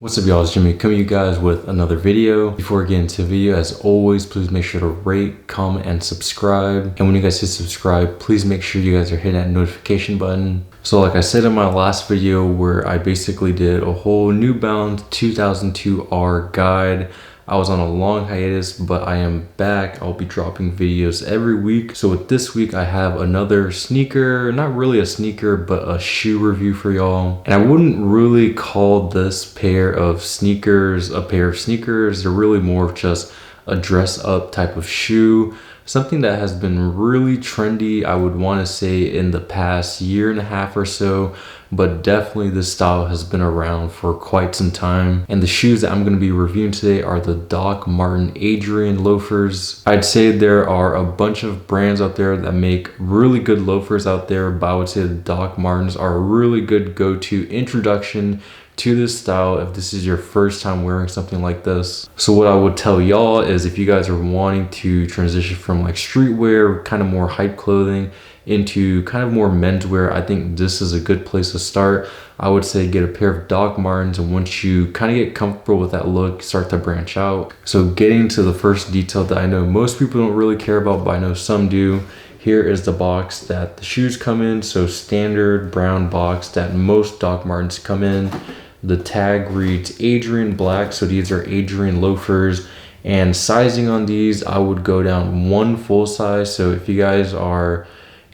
What's up, y'all? It's Jimmy coming to you guys with another video. Before we get into the video, as always, please make sure to rate, comment, and subscribe. And when you guys hit subscribe, please make sure you guys are hitting that notification button. So like I said in my last video where I basically did a whole New Balance 2002 R guide, I was on a long hiatus, but I am back. I'll be dropping videos every week. So with this week, I have another sneaker, not really a sneaker, but a shoe review for y'all. And I wouldn't really call this pair of sneakers a pair of sneakers. They're really more of just a dress up type of shoe. Something that has been really trendy, I would want to say in the past year and a half or so, but definitely this style has been around for quite some time. And the shoes that I'm going to be reviewing today are the Doc Martens Adrian Loafers. I'd say there are a bunch of brands out there that make really good loafers out there, but I would say the Doc Martens are a really good go-to introduction to this style if this is your first time wearing something like this. So what I would tell y'all is if you guys are wanting to transition from like streetwear, kind of more hype clothing, into kind of more menswear, I think this is a good place to start. I would say get a pair of Doc Martens, and once you kind of get comfortable with that look, start to branch out. So getting to the first detail that I know most people don't really care about, but I know some do. Here is the box that the shoes come in. So standard brown box that most Doc Martens come in. The tag reads Adrian Black, so these are Adrian loafers. And sizing on these, I would go down one full size. So if you guys are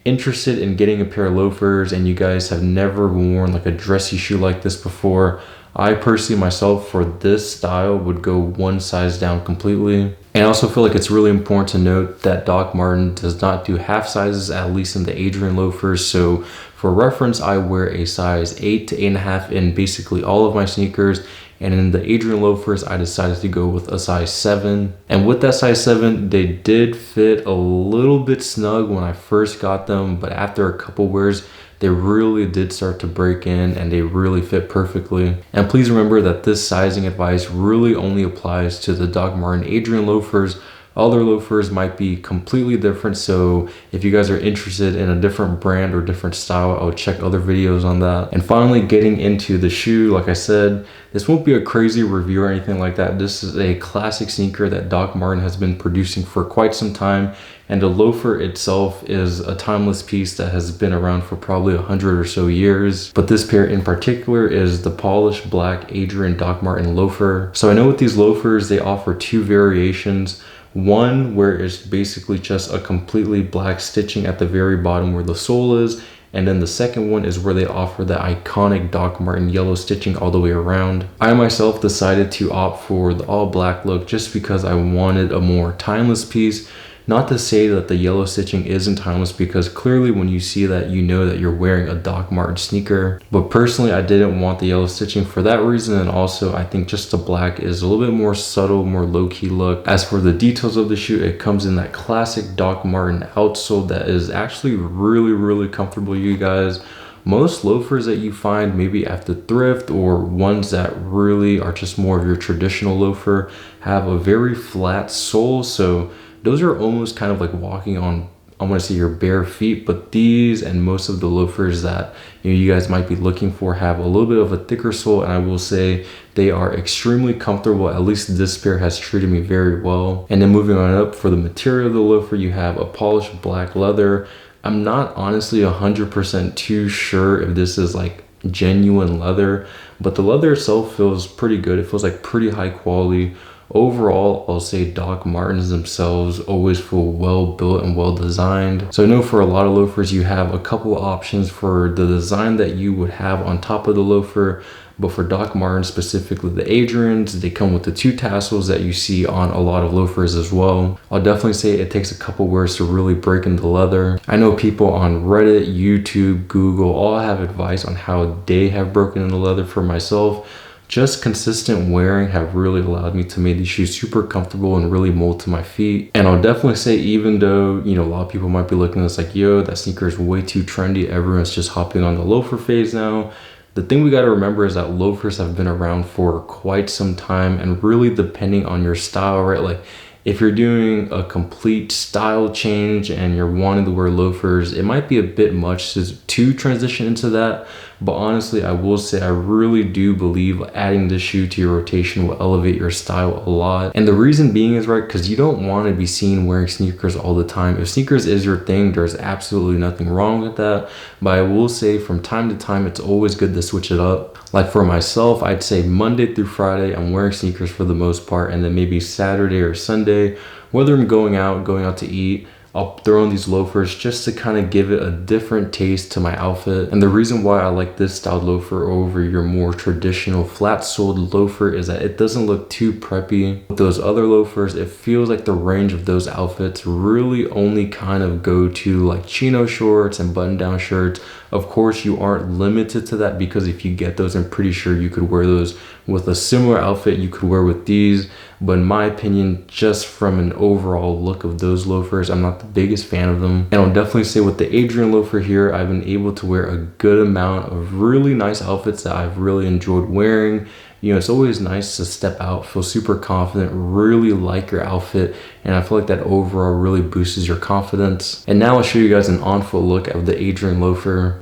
interested in getting a pair of loafers and you guys have never worn like a dressy shoe like this before, I personally myself for this style would go one size down completely. And I also feel like it's really important to note that Doc Martens does not do half sizes, at least in the Adrian loafers. So for reference, I wear a size 8 to 8.5 in basically all of my sneakers. And in the Adrian loafers, I decided to go with a size 7. And with that size 7, they did fit a little bit snug when I first got them, but after a couple wears, they really did start to break in and they really fit perfectly. And please remember that this sizing advice really only applies to the Doc Martens Adrian loafers. Other loafers might be completely different, so if you guys are interested in a different brand or different style, I would check other videos on that. And finally, getting into the shoe, like I said, this won't be a crazy review or anything like that. This is a classic sneaker that Doc Martens has been producing for quite some time, and the loafer itself is a timeless piece that has been around for probably 100 or so years. But this pair in particular is the polished black Adrian Doc Martens loafer. So I know with these loafers, they offer two variations. One where it's basically just a completely black stitching at the very bottom where the sole is, and then the second one is where they offer the iconic Doc Martens yellow stitching all the way around. I myself decided to opt for the all black look just because I wanted a more timeless piece. Not to say that the yellow stitching isn't timeless, because clearly when you see that, you know that you're wearing a Doc Martens sneaker. But personally, I didn't want the yellow stitching for that reason, and also I think just the black is a little bit more subtle, more low-key look. As for the details of the shoe, it comes in that classic Doc Martens outsole that is actually really comfortable, you guys. Most loafers that you find maybe at the thrift or ones that really are just more of your traditional loafer have a very flat sole, so those are almost kind of like walking on, I want to say, your bare feet. But these and most of the loafers that you guys might be looking for have a little bit of a thicker sole, and I will say they are extremely comfortable. At least this pair has treated me very well. And then moving on up, for the material of the loafer, you have a polished black leather. I'm not honestly 100% too sure if this is like genuine leather, but the leather itself feels pretty good. It feels like pretty high quality. Overall, I'll say Doc Martens themselves always feel well built and well designed. So I know for a lot of loafers, you have a couple of options for the design that you would have on top of the loafer. But for Doc Martens, specifically the Adrians, they come with the two tassels that you see on a lot of loafers as well. I'll definitely say it takes a couple wears to really break into leather. I know people on Reddit, YouTube, Google all have advice on how they have broken into leather. For myself, just consistent wearing have really allowed me to make these shoes super comfortable and really mold to my feet. And I'll definitely say, even though, a lot of people might be looking at this like, yo, that sneaker is way too trendy, everyone's just hopping on the loafer phase now. The thing we got to remember is that loafers have been around for quite some time, and really depending on your style, right? Like if you're doing a complete style change and you're wanting to wear loafers, it might be a bit much to transition into that. But honestly, I will say I really do believe adding this shoe to your rotation will elevate your style a lot. And the reason being is, right, because you don't want to be seen wearing sneakers all the time. If sneakers is your thing, there's absolutely nothing wrong with that. But I will say from time to time, it's always good to switch it up. Like for myself, I'd say Monday through Friday, I'm wearing sneakers for the most part. And then maybe Saturday or Sunday, whether I'm going out to eat, I'll throw on these loafers just to kind of give it a different taste to my outfit. And the reason why I like this styled loafer over your more traditional flat-soled loafer is that it doesn't look too preppy. With those other loafers, it feels like the range of those outfits really only kind of go to like chino shorts and button-down shirts. Of course, you aren't limited to that, because if you get those, I'm pretty sure you could wear those with a similar outfit you could wear with these. But in my opinion, just from an overall look of those loafers, I'm not the biggest fan of them. And I'll definitely say with the Adrian loafer here, I've been able to wear a good amount of really nice outfits that I've really enjoyed wearing. You know, it's always nice to step out, feel super confident, really like your outfit, and I feel like that overall really boosts your confidence. And now I'll show you guys an on-foot look of the Adrian loafer.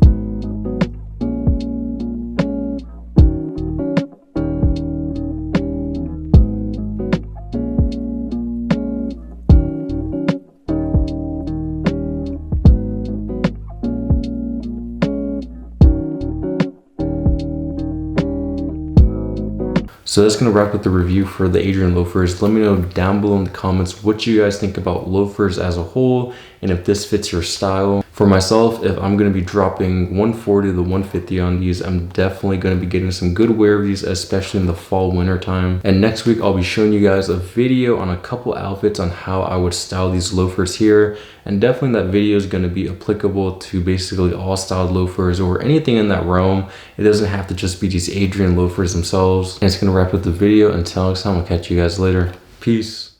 So that's gonna wrap up the review for the Adrian loafers. Let me know down below in the comments what you guys think about loafers as a whole, and if this fits your style. For myself, if I'm gonna be dropping 140 to 150 on these, I'm definitely gonna be getting some good wear of these, especially in the fall winter time. And next week, I'll be showing you guys a video on a couple outfits on how I would style these loafers here. And definitely that video is gonna be applicable to basically all styled loafers or anything in that realm. It doesn't have to just be these Adrian loafers themselves. And it's gonna wrap up the video. Until next time, I'll catch you guys later. Peace.